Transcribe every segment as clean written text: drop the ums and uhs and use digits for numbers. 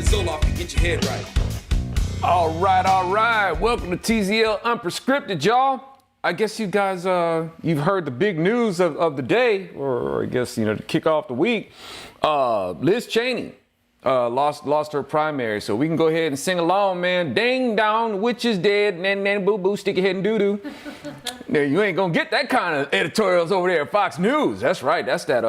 Zoloft to get your head right. All right. Welcome to TZL Un-Prescripted, y'all. I guess you guys, you've heard the big news of the day, or I guess, to kick off the week. Liz Cheney lost her primary, so we can go ahead and sing along, man. Ding dong, the witch is dead, nan boo boo, stick your head in doo doo. Now, you ain't gonna get that kind of editorials over there at Fox News. That's right. That's that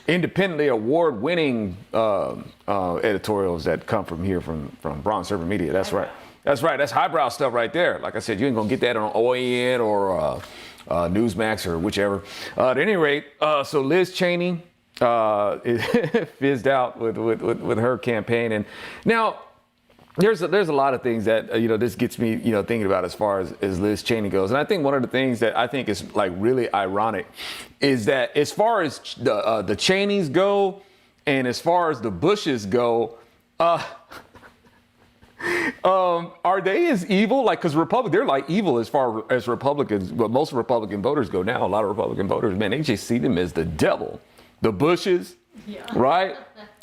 independently award-winning editorials that come from here from Bronze Server Media. That's right. That's right. That's highbrow stuff right there. Like I said, you ain't gonna get that on OAN or Newsmax or whichever. At any rate, so Liz Cheney fizzed out with her campaign, and now there's a lot of things that this gets me thinking about as far as Liz Cheney goes. And I think one of the things that I think is like really ironic is that as far as the Cheneys go and as far as the Bushes go, are they as evil? Like, because they're like evil as far as Republicans, but most Republican voters go now. A lot of Republican voters, man, they just see them as the devil. The Bushes, right?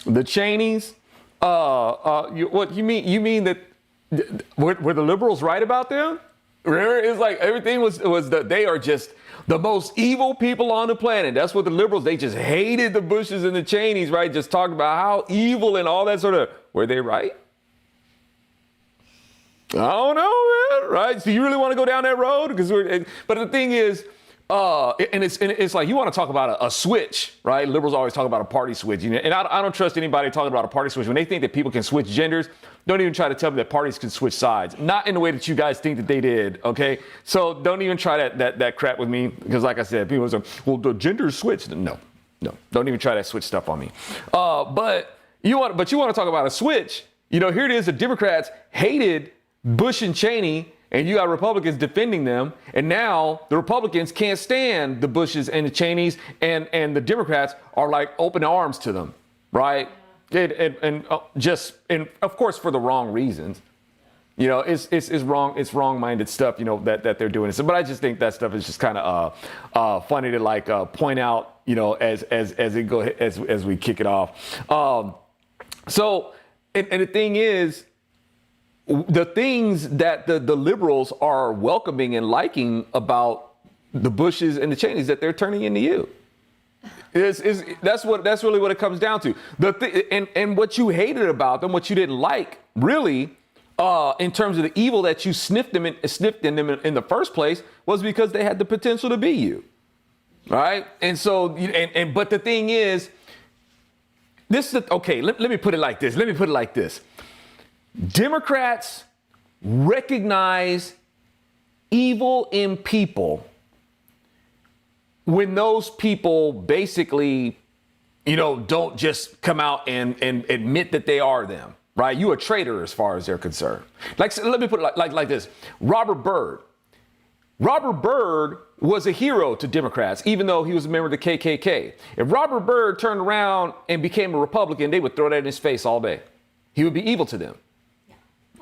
The Cheneys. What you mean? You mean that were the liberals right about them? Remember, it's like everything was that they are just the most evil people on the planet. That's what the liberals, they just hated the Bushes and the Cheneys, right? Just talked about how evil and all that sort of. Were they right? I don't know, man. Right? So you really want to go down that road? But the thing is. And it's like you want to talk about a switch, right? Liberals always talk about a party switch, and I don't trust anybody talking about a party switch. When they think that people can switch genders, don't even try to tell me that parties can switch sides. Not in the way that you guys think that they did, okay? So don't even try that crap with me, because like I said, people say, well, the genders switched. No, don't even try that switch stuff on me. But you want to talk about a switch. Here it is, the Democrats hated Bush and Cheney, and you got Republicans defending them, and now the Republicans can't stand the Bushes and the Cheneys, and the Democrats are like open arms to them, right? And of course for the wrong reasons. It's wrong. It's wrong-minded stuff. That they're doing. But I just think that stuff is just kind of funny to like point out. As we kick it off. And the thing is. The things that the liberals are welcoming and liking about the Bushes and the Cheneys that they're turning into you. That's really what it comes down to. And what you hated about them, what you didn't like, really, in terms of the evil that you sniffed in them in the first place, was because they had the potential to be you, right? And so, but the thing is, let me put it like this. Democrats recognize evil in people when those people basically, don't just come out and admit that they are them, right? You a traitor as far as they're concerned. Like, let me put it like this. Robert Byrd was a hero to Democrats, even though he was a member of the KKK. If Robert Byrd turned around and became a Republican, they would throw that in his face all day. He would be evil to them.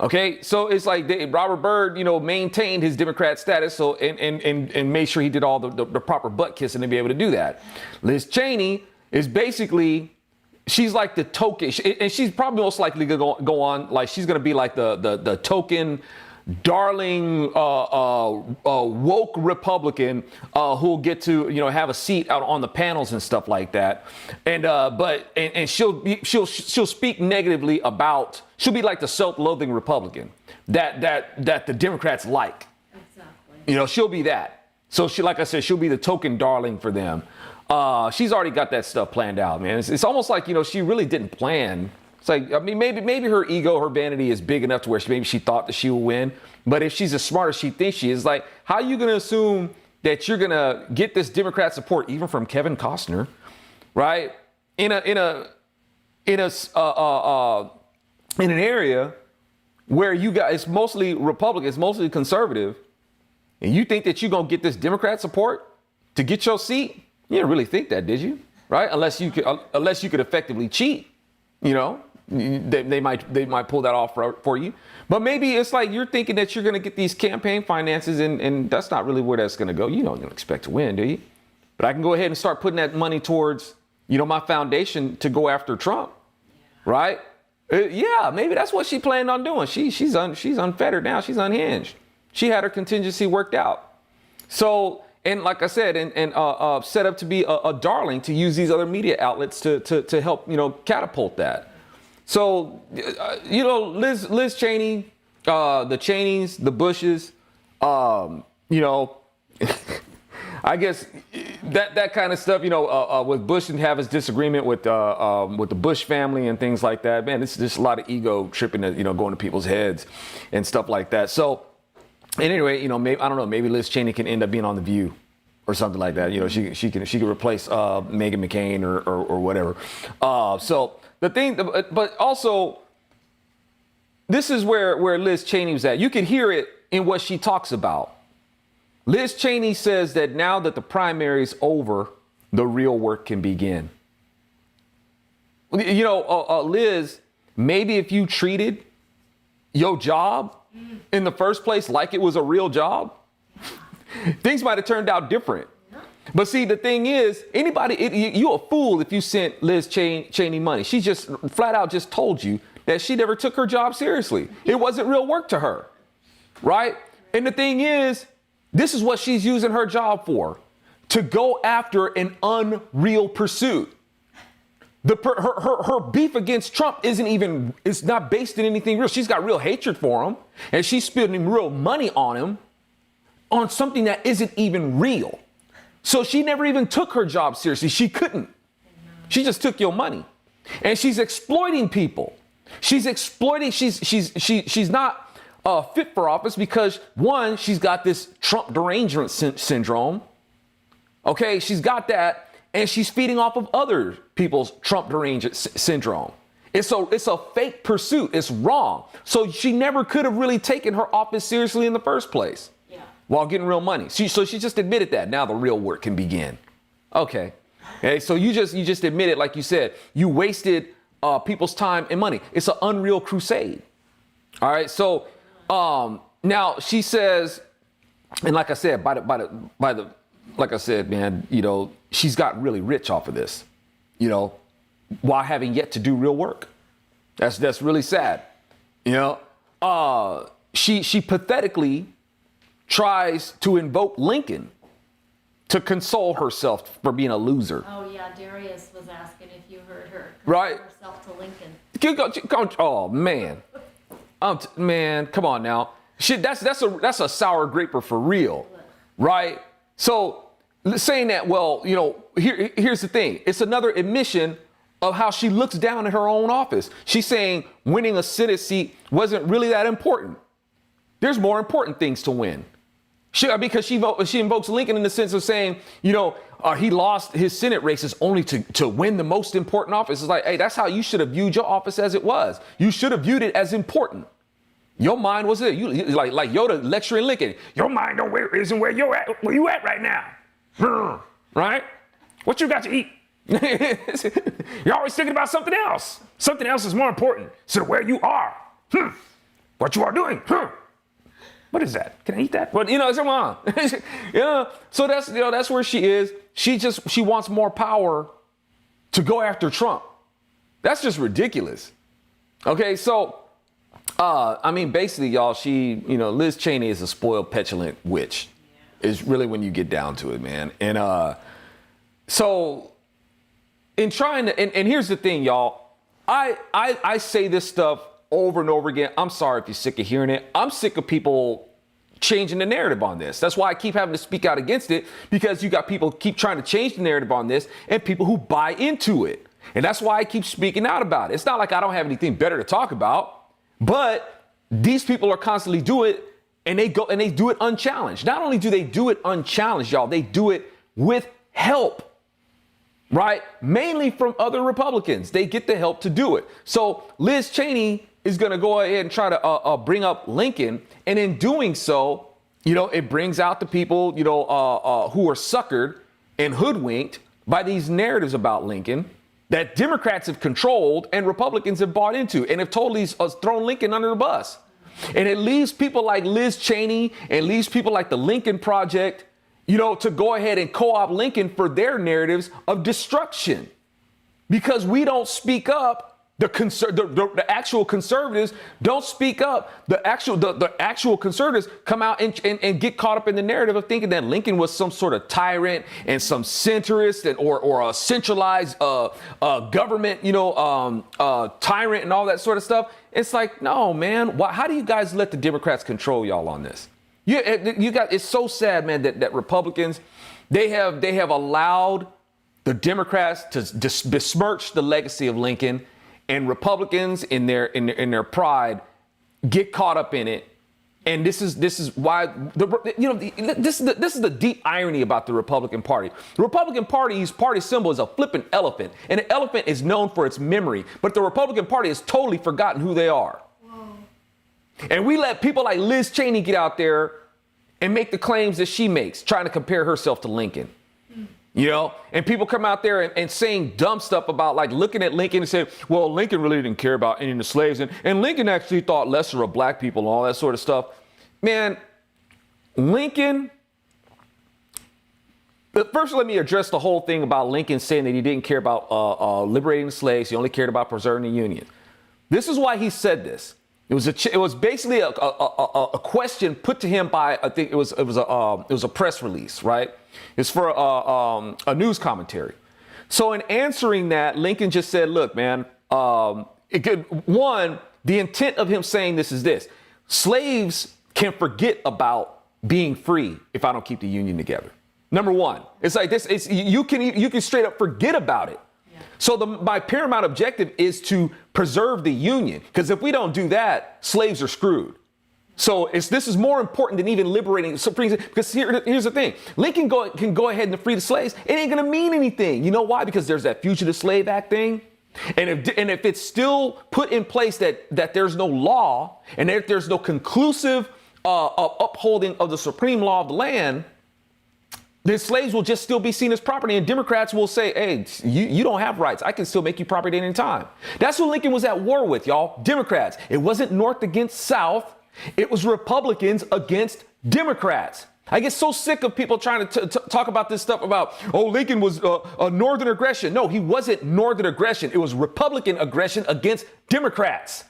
Okay, so it's like Robert Byrd, maintained his Democrat status, so and made sure he did all the proper butt kissing to be able to do that. Liz Cheney is basically, she's like the token, and she's probably most likely going to go on, like she's going to be like the token darling woke Republican who'll get to have a seat out on the panels and stuff like that, and she'll speak negatively about. She'll be like the self-loathing Republican that the Democrats like. Exactly. She'll be that. So like I said, she'll be the token darling for them. She's already got that stuff planned out, man. It's almost like she really didn't plan. It's like, I mean, maybe her ego, her vanity is big enough to where maybe she thought that she would win. But if she's as smart as she thinks she is, like, how are you going to assume that you're going to get this Democrat support, even from Kevin Costner, right? In an area where you got, it's mostly Republican, it's mostly conservative, and you think that you're going to get this Democrat support to get your seat? You didn't really think that, did you? Right? Unless you could effectively cheat, they might pull that off for you. But maybe it's like you're thinking that you're going to get these campaign finances, and that's not really where that's going to go. You don't expect to win, do you? But I can go ahead and start putting that money towards, my foundation to go after Trump, right? Yeah, maybe that's what she planned on doing. She's unfettered now. She's unhinged. She had her contingency worked out. So, and like I said, and set up to be a darling to use these other media outlets to help, catapult that. So, Liz Cheney, the Cheneys, the Bushes, I guess that kind of stuff, with Bush and have his disagreement with the Bush family and things like that. Man, it's just a lot of ego tripping that, going to people's heads and stuff like that. So, and anyway, maybe, I don't know, maybe Liz Cheney can end up being on The View or something like that. She can replace Meghan McCain or whatever. So the thing, but also, this is where Liz Cheney was at. You can hear it in what she talks about. Liz Cheney says that now that the primary is over, the real work can begin. Liz, maybe if you treated your job in the first place like it was a real job, things might have turned out different. But see, the thing is, you're a fool if you sent Liz Cheney money. She just flat out just told you that she never took her job seriously. It wasn't real work to her, right? And the thing is, this is what she's using her job for, to go after an unreal pursuit. Her beef against Trump it's not based in anything real. She's got real hatred for him, and she's spending real money on him on something that isn't even real. So she never even took her job seriously. She couldn't. She just took your money, and she's exploiting people. She's not fit for office because, one, she's got this Trump derangement syndrome. Okay, she's got that, and she's feeding off of other people's Trump derangement syndrome. It's a fake pursuit. It's wrong. So she never could have really taken her office seriously in the first place. Yeah. While getting real money. So she just admitted that. Now the real work can begin. Okay. So you just admitted, like you said, you wasted people's time and money. It's an unreal crusade. All right. So now she says, and like I said, like I said, man, she's got really rich off of this, while having yet to do real work. That's really sad. She pathetically tries to invoke Lincoln to console herself for being a loser. Oh yeah, Darius was asking if you heard her compare herself to Lincoln. Oh man. Man, come on now. That's a sour graper for real, right? So saying that, well, here's the thing. It's another admission of how she looks down at her own office. She's saying winning a Senate seat wasn't really that important. There's more important things to win. Because she invokes Lincoln in the sense of saying, he lost his Senate races only to win the most important office. It's like, hey, that's how you should have viewed your office as it was. You should have viewed it as important. Your mind was it. You like Yoda lecturing Lincoln. Your mind isn't where you at right now. Right? What you got to eat? You're always thinking about something else. Something else is more important. So where you are. What you are doing. What is that? Can I eat that? But come on. So that's where she is. She wants more power to go after Trump. That's just ridiculous. Okay, so basically, y'all, Liz Cheney is a spoiled, petulant witch. Yeah. Is really when you get down to it, man. And so in trying to, and here's the thing, y'all, I say this stuff over and over again. I'm sorry if you're sick of hearing it. I'm sick of people changing the narrative on this. That's why I keep having to speak out against it, because you got people keep trying to change the narrative on this and people who buy into it. And that's why I keep speaking out about it. It's not like I don't have anything better to talk about, but these people are constantly doing it, and they do it unchallenged. Not only do they do it unchallenged, y'all, they do it with help. Right? Mainly from other Republicans. They get the help to do it. So Liz Cheney is going to go ahead and try to bring up Lincoln. And in doing so, it brings out the people, who are suckered and hoodwinked by these narratives about Lincoln that Democrats have controlled and Republicans have bought into and have totally thrown Lincoln under the bus. And it leaves people like Liz Cheney and leaves people like the Lincoln Project, to go ahead and co-opt Lincoln for their narratives of destruction. Because we don't speak up The actual conservatives don't speak up. The actual conservatives come out and get caught up in the narrative of thinking that Lincoln was some sort of tyrant and some centrist or a centralized government, tyrant and all that sort of stuff. It's like, no, man. How do you guys let the Democrats control y'all on this? It's so sad, man, that Republicans, they have allowed the Democrats to besmirch the legacy of Lincoln. And Republicans in their pride get caught up in it, and this is why this is the deep irony about the Republican Party. The Republican Party's party symbol is a flipping elephant, and an elephant is known for its memory, but the Republican Party has totally forgotten who they are. Whoa. And we let people like Liz Cheney get out there and make the claims that she makes, trying to compare herself to Lincoln. And people come out there and saying dumb stuff about like looking at Lincoln and saying, well, Lincoln really didn't care about any of the slaves. And Lincoln actually thought lesser of black people and all that sort of stuff. Man, Lincoln. But first, let me address the whole thing about Lincoln saying that he didn't care about liberating the slaves. He only cared about preserving the Union. This is why he said this. It was basically a question put to him by, I think it was a press release, right? It's for a news commentary. So in answering that, Lincoln just said, look, man, the intent of him saying this is this: slaves can forget about being free if I don't keep the Union together. Number one, it's like this. You can straight up forget about it. So my paramount objective is to preserve the Union, because if we don't do that, slaves are screwed. So this is more important than even liberating Supreme. Because here's the thing: Lincoln can go ahead and free the slaves. It ain't gonna mean anything. You know why? Because there's that Fugitive Slave Act thing, and if it's still put in place that there's no law and if there's no conclusive upholding of the supreme law of the land, then slaves will just still be seen as property, and Democrats will say, hey, you don't have rights. I can still make you property at any time. That's who Lincoln was at war with, y'all. Democrats. It wasn't North against South. It was Republicans against Democrats. I get so sick of people trying to talk about this stuff about, oh, Lincoln was a Northern aggression. No, he wasn't Northern aggression. It was Republican aggression against Democrats.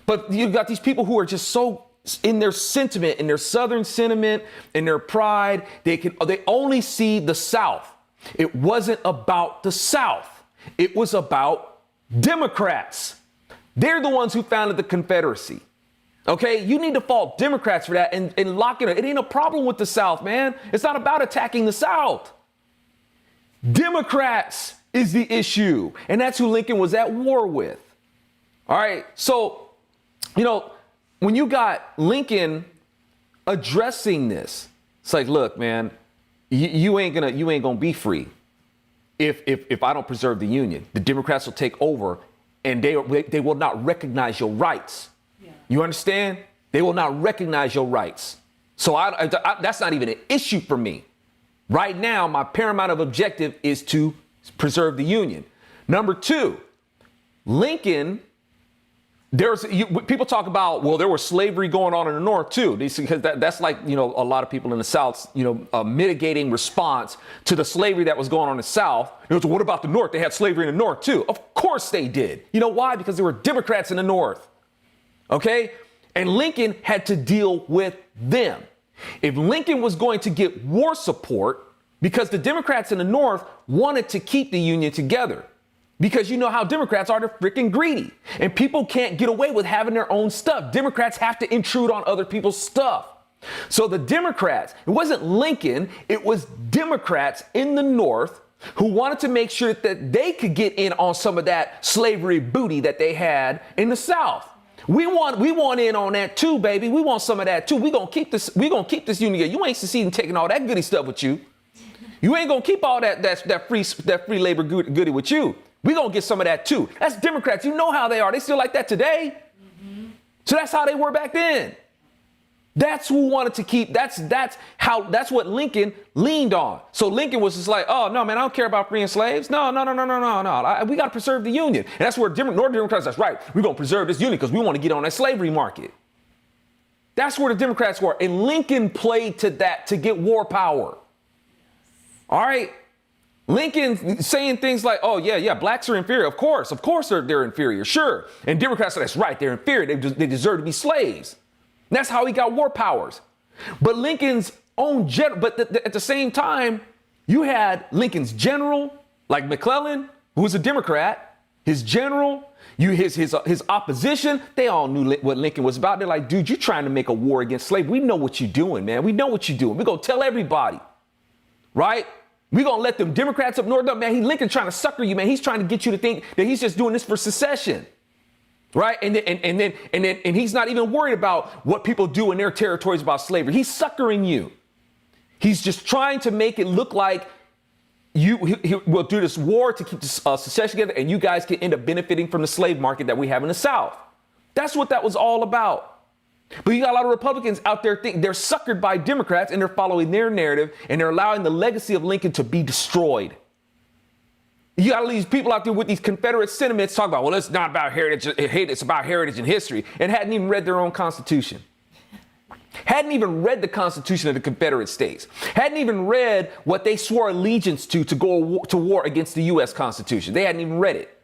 But you've got these people who are just so in their sentiment, in their Southern sentiment, in their pride, they only see the South. It wasn't about the South. It was about Democrats. They're the ones who founded the Confederacy. Okay, you need to fault Democrats for that and lock it. It ain't a problem with the South, man. It's not about attacking the South. Democrats is the issue, and that's who Lincoln was at war with. All right, so when you got Lincoln addressing this, it's like, look, man, you ain't gonna be free if I don't preserve the Union. The Democrats will take over, and they will not recognize your rights. Yeah. You understand? They will not recognize your rights. So that's not even an issue for me. Right now, my paramount of objective is to preserve the Union. Number two, Lincoln. People talk about, well, there was slavery going on in the North too, because that's like, a lot of people in the South, mitigating response to the slavery that was going on in the South. So what about the North? They had slavery in the North too. Of course they did. You know why? Because there were Democrats in the North. Okay. And Lincoln had to deal with them. If Lincoln was going to get war support, because the Democrats in the North wanted to keep the Union together. Because you know how Democrats are, they're freaking greedy. And people can't get away with having their own stuff. Democrats have to intrude on other people's stuff. So the Democrats, it wasn't Lincoln, it was Democrats in the North who wanted to make sure that they could get in on some of that slavery booty that they had in the South. We want in on that too, baby. We want some of that too. We're gonna keep this union. You ain't succeeding taking all that goody stuff with you. You ain't gonna keep all that free labor goody with you. We're going to get some of that too. That's Democrats. You know how they are. They still like that today. Mm-hmm. So that's how they were back then. That's who wanted to keep. That's what Lincoln leaned on. So Lincoln was just like, oh, no, man, I don't care about freeing slaves. No. We got to preserve the Union. And that's where Northern Democrats, that's right. We're going to preserve this Union because we want to get on that slavery market. That's where the Democrats were. And Lincoln played to that to get war power. All right. Lincoln saying things like, oh, yeah, blacks are inferior. Of course they're inferior, sure. And Democrats say, that's right, they're inferior. They deserve to be slaves. And that's how he got war powers. But Lincoln's own general, but at the same time, you had Lincoln's general, like McClellan, who was a Democrat, his general, his opposition, they all knew what Lincoln was about. They're like, dude, you're trying to make a war against slavery. We know what you're doing, man. We know what you're doing. We're going to tell everybody, right? We're going to let them Democrats up north, man. Lincoln trying to sucker you, man. He's trying to get you to think that he's just doing this for secession, right? And he's not even worried about what people do in their territories about slavery. He's suckering you. He's just trying to make it look like he will do this war to keep secession together, and you guys can end up benefiting from the slave market that we have in the South. That's what that was all about. But you got a lot of Republicans out there thinking they're suckered by Democrats, and they're following their narrative, and they're allowing the legacy of Lincoln to be destroyed. You got all these people out there with these Confederate sentiments talking about, well, it's not about heritage, it's about heritage and history, and hadn't even read their own Constitution. Hadn't even read the Constitution of the Confederate States. Hadn't even read what they swore allegiance to go to war against the U.S. Constitution. They hadn't even read it.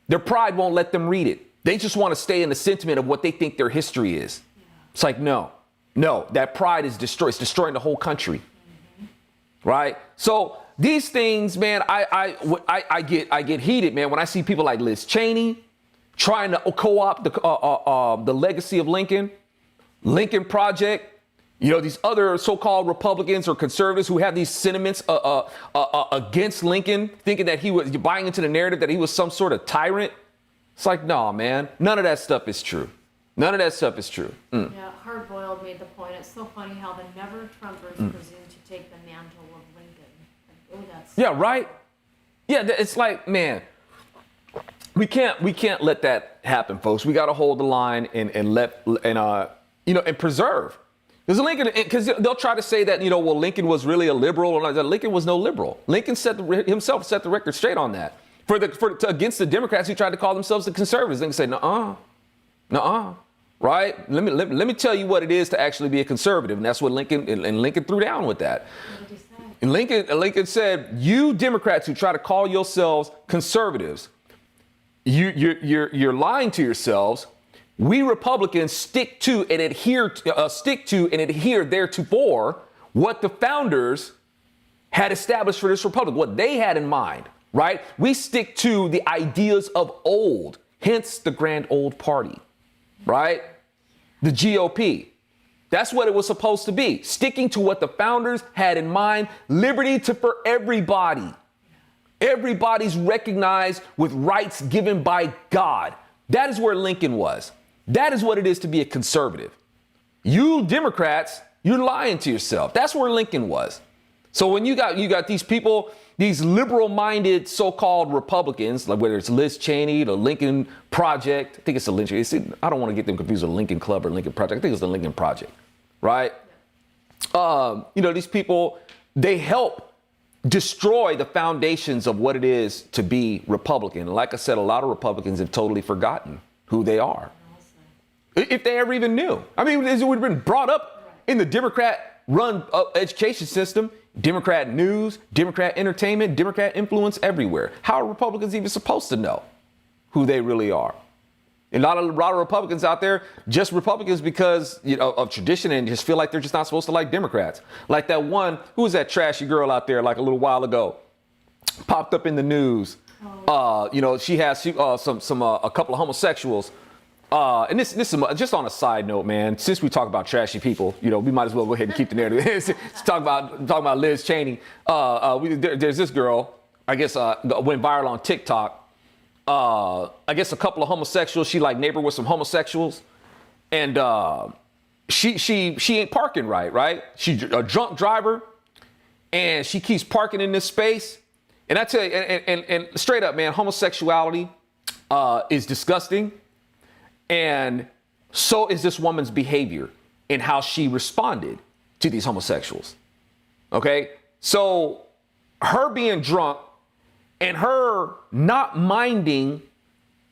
Their pride won't let them read it. They just want to stay in the sentiment of what they think their history is. Yeah. It's like, no, that pride is destroyed. It's destroying the whole country. Mm-hmm. Right? So these things, man, I get heated, man, when I see people like Liz Cheney trying to co-opt the legacy of Lincoln Project, these other so-called Republicans or conservatives who have these sentiments against Lincoln, thinking that he was buying into the narrative that he was some sort of tyrant. It's like, no, man, none of that stuff is true. None of that stuff is true. Mm. Yeah, Hardboiled made the point. It's so funny how the never-Trumpers presume to take the mantle of Lincoln. Like, oh, that's yeah, right. Yeah, it's like, man, we can't let that happen, folks. We got to hold the line and preserve. Because they'll try to say that, well, Lincoln was really a liberal. Or not. Lincoln was no liberal. Lincoln himself set the record straight on that. Against the Democrats who tried to call themselves the conservatives, they can say, nuh-uh, right? Let me tell you what it is to actually be a conservative, and that's what Lincoln threw down with that. And Lincoln said, you Democrats who try to call yourselves conservatives, you're lying to yourselves. We Republicans stick to and adhere theretofore what the founders had established for this republic, what they had in mind. Right? We stick to the ideas of old, hence the grand old party, right? The GOP. That's what it was supposed to be. Sticking to what the founders had in mind, liberty for everybody. Everybody's recognized with rights given by God. That is where Lincoln was. That is what it is to be a conservative. You Democrats, you're lying to yourself. That's where Lincoln was. So when you got these people, these liberal-minded so-called Republicans, like whether it's Liz Cheney, the Lincoln Project, I think it's the Lincoln. I don't want to get them confused with Lincoln Club or Lincoln Project. I think it's the Lincoln Project, right? These people, they help destroy the foundations of what it is to be Republican. And like I said, a lot of Republicans have totally forgotten who they are, if they ever even knew. I mean, it would have been brought up in the Democrat-run education system. Democrat news, Democrat entertainment, Democrat influence everywhere. How are Republicans even supposed to know who they really are? And a lot of Republicans out there, just Republicans because of tradition and just feel like they're just not supposed to like Democrats. Like that one, who was that trashy girl out there like a little while ago, popped up in the news. She has a couple of homosexuals. And this is just on a side note, man. Since we talk about trashy people, we might as well go ahead and keep the narrative. talk about Liz Cheney. There's this girl, I guess, went viral on TikTok. I guess a couple of homosexuals. She neighbor with some homosexuals, and she ain't parking right. She's a drunk driver, and she keeps parking in this space. And I tell you, and straight up, man, homosexuality is disgusting. And so is this woman's behavior and how she responded to these homosexuals. Okay? So her being drunk and her not minding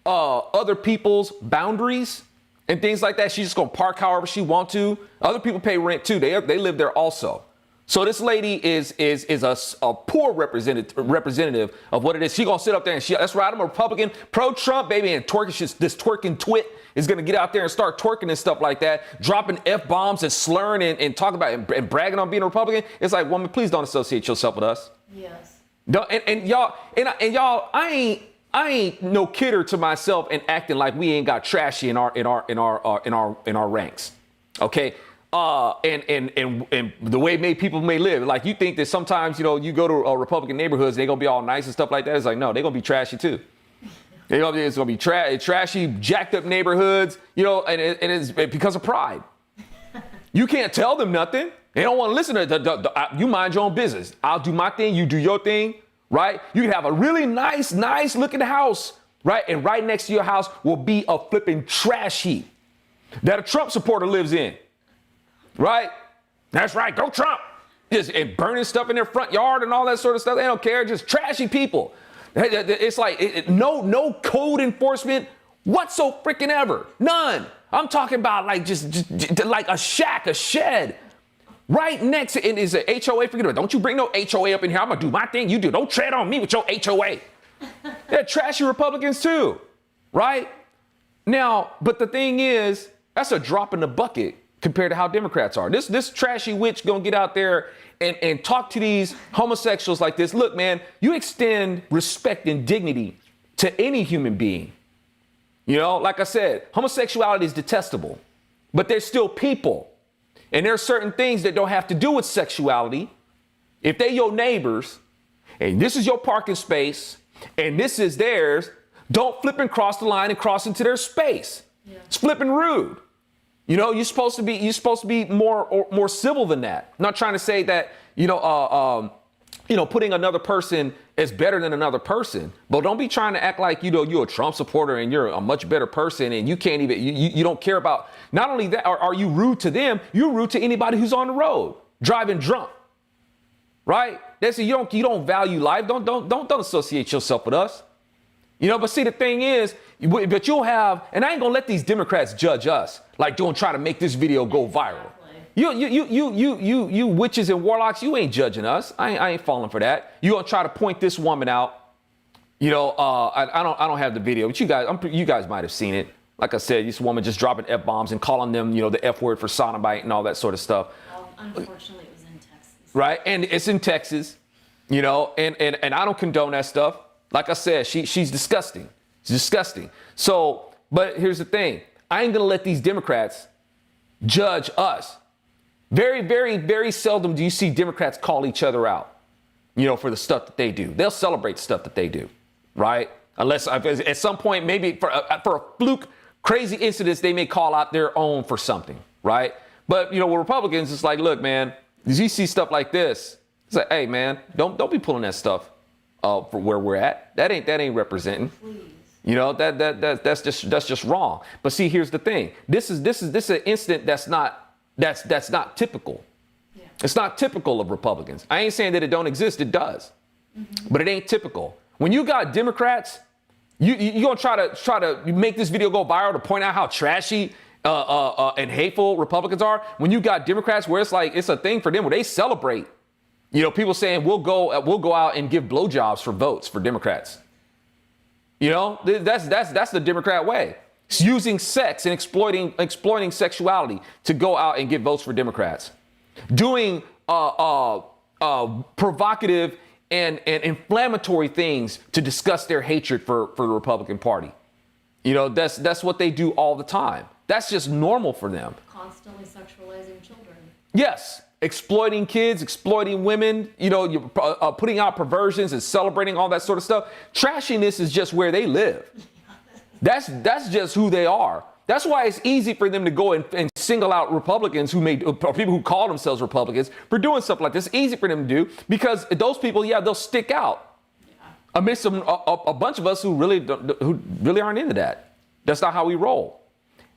other people's boundaries and things like that. She's just going to park however she wants to. Other people pay rent too. They live there also. So this lady is a poor representative of what it is. She gonna sit up there and that's right, I'm a Republican, pro-Trump, baby, and this twerking twit is gonna get out there and start twerking and stuff like that, dropping F-bombs and slurring and talking about and bragging on being a Republican. It's like, woman, please don't associate yourself with us. Yes. And y'all, I ain't no kidder to myself and acting like we ain't got trashy in our ranks. Okay. And the way people may live, like you think that sometimes, you go to Republican neighborhoods, they're going to be all nice and stuff like that. It's like, no, they're going to be trashy too. It's going to be trashy, jacked up neighborhoods, and it's because of pride. You can't tell them nothing. They don't want to listen to you mind your own business. I'll do my thing. You do your thing, right? You can have a really nice looking house, right? And right next to your house will be a flipping trash heap that a Trump supporter lives in. Right? That's right. Go Trump. And burning stuff in their front yard and all that sort of stuff. They don't care. Just trashy people. It's like no code enforcement whatsoever freaking ever. None. I'm talking about like just like a shack, a shed. Right next to it is an HOA. Forget about it. Don't you bring no HOA up in here. I'm going to do my thing. You do. Don't tread on me with your HOA. They're trashy Republicans too. Right? Now, but the thing is, that's a drop in the bucket compared to how Democrats are. This trashy witch gonna get out there and talk to these homosexuals like this. Look, man, you extend respect and dignity to any human being. Like I said, homosexuality is detestable, but they're still people. And there are certain things that don't have to do with sexuality. If they your neighbors, and this is your parking space, and this is theirs, don't flip and cross the line and cross into their space. Yeah. It's flipping rude. You're supposed to be more civil than that. I'm not trying to say that, putting another person is better than another person, but don't be trying to act like, you're a Trump supporter and you're a much better person and you can't even, you don't care about, not only that, are you rude to them, you're rude to anybody who's on the road driving drunk, right? That's you don't value life. Don't associate yourself with us. But see, the thing is, but you'll have, and I ain't gonna let these Democrats judge us like don't try to make this video go viral. You witches and warlocks, you ain't judging us. I ain't falling for that. You gonna try to point this woman out. I don't have the video, but you guys might have seen it. Like I said, this woman just dropping F-bombs and calling them, the F word for sodomite and all that sort of stuff. Well, unfortunately, it was in Texas. Right, and it's in Texas, and I don't condone that stuff. Like I said, she's disgusting. It's disgusting. So, but here's the thing. I ain't going to let these Democrats judge us. Very, very, very seldom do you see Democrats call each other out, for the stuff that they do. They'll celebrate the stuff that they do, right? Unless at some point, maybe for a fluke, crazy incidents, they may call out their own for something, right? But, with Republicans, it's like, look, man, you see stuff like this. It's like, hey, man, don't be pulling that stuff for where we're at. That ain't representing. Please. That's just wrong. But see, here's the thing. This is an incident that's not typical. Yeah. It's not typical of Republicans. I ain't saying that it don't exist. It does. Mm-hmm. But it ain't typical. When you got Democrats, you gonna try to make this video go viral to point out how trashy and hateful Republicans are. When you got Democrats where it's like it's a thing for them where they celebrate. People saying we'll go out and give blowjobs for votes for Democrats. That's the Democrat way. It's using sex and exploiting sexuality to go out and get votes for Democrats. Doing provocative and inflammatory things to discuss their hatred for the Republican Party. That's what they do all the time. That's just normal for them. Constantly sexualizing children. Yes. Exploiting kids, exploiting women, putting out perversions and celebrating all that sort of stuff. Trashiness is just where they live. That's just who they are. That's why it's easy for them to go and single out Republicans or people who call themselves Republicans for doing stuff like this. It's easy for them to do because those people, they'll stick out amidst a bunch of us who really aren't into that. That's not how we roll.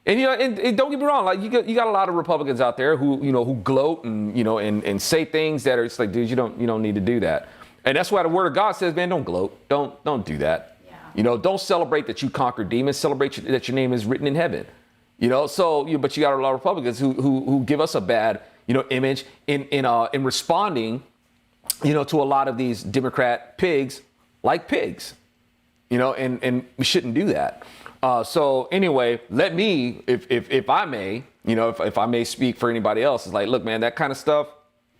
And and don't get me wrong, like you got a lot of Republicans out there who gloat and say things that are just like, dude, you don't need to do that. And that's why the Word of God says, man, don't gloat, don't do that. Yeah. Don't celebrate that you conquered demons. Celebrate that your name is written in heaven. But you got a lot of Republicans who give us a bad image in responding, to a lot of these Democrat pigs like pigs, and we shouldn't do that. So anyway, let me, if I may, if I may speak for anybody else, it's like, look, man, that kind of stuff,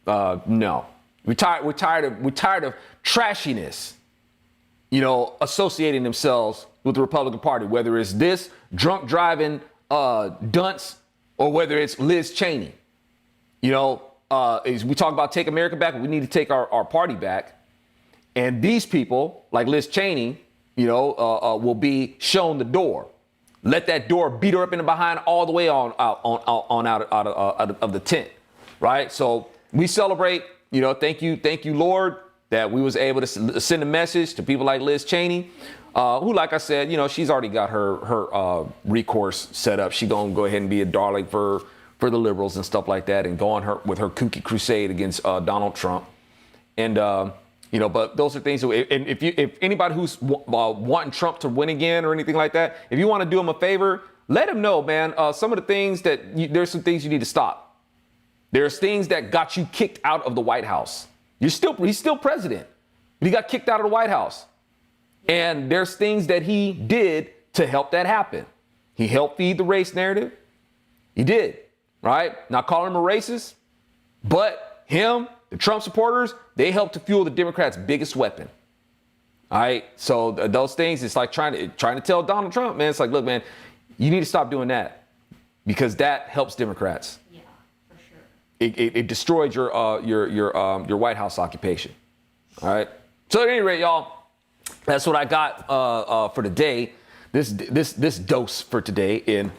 no. We're tired of trashiness, associating themselves with the Republican Party, whether it's this drunk driving dunce or whether it's Liz Cheney. As we talk about take America back, we need to take our party back. And these people, like Liz Cheney, will be shown the door. Let that door beat her up in the behind all the way on out of the tent, right? So we celebrate, thank you, Lord, that we was able to send a message to people like Liz Cheney, who, like I said, she's already got her recourse set up. She gonna go ahead and be a darling for the liberals and stuff like that, and go on with her kooky crusade against Donald Trump, and. But those are things. And if anybody who's wanting Trump to win again or anything like that, if you want to do him a favor, let him know, man. Some of the things there's some things you need to stop. There's things that got you kicked out of the White House. He's still president, but he got kicked out of the White House. And there's things that he did to help that happen. He helped feed the race narrative. He did, right? Not calling him a racist, but him. The Trump supporters, they help to fuel the Democrats' biggest weapon. All right. So those things, it's like trying to tell Donald Trump, man, it's like, look, man, you need to stop doing that because that helps Democrats. Yeah, for sure. It destroyed your White House occupation. All right. So at any rate, y'all, that's what I got for today. This dose for today in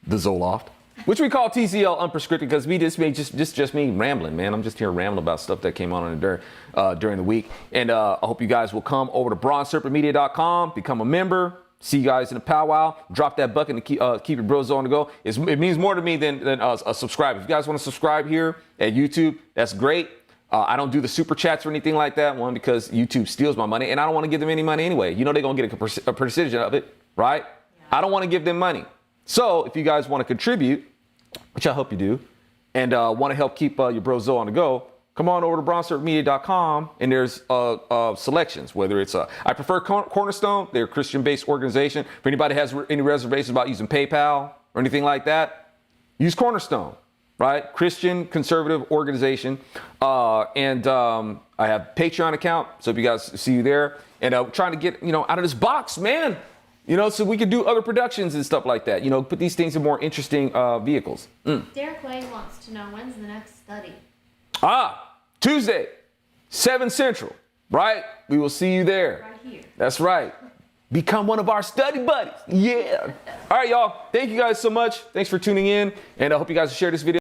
the Zoloft, which we call TZL Unprescripted, because we just me rambling, man. I'm just here rambling about stuff that came on during the week. And I hope you guys will come over to bronzeserpentmedia.com, become a member, see you guys in a powwow, drop that bucket and keep your bros on the go. It means more to me than a subscribe. If you guys want to subscribe here at YouTube, that's great. I don't do the super chats or anything like that, one, because YouTube steals my money, and I don't want to give them any money anyway. They're going to get a percentage of it, right? Yeah. I don't want to give them money. So if you guys want to contribute, which I hope you do, and want to help keep your bros on the go, come on over to bronzeserpentmedia.com, and there's selections, whether it's I prefer Cornerstone. They're a Christian-based organization. If anybody has any reservations about using PayPal or anything like that, use Cornerstone, right? Christian conservative organization. And I have Patreon account, so if you guys see you there, and trying to get out of this box, man. So we could do other productions and stuff like that. Put these things in more interesting vehicles. Derek Way wants to know, when's the next study? Tuesday, 7 Central, right? We will see you there. Right here. That's right. Become one of our study buddies. Yeah. All right, y'all. Thank you guys so much. Thanks for tuning in. And I hope you guys share this video.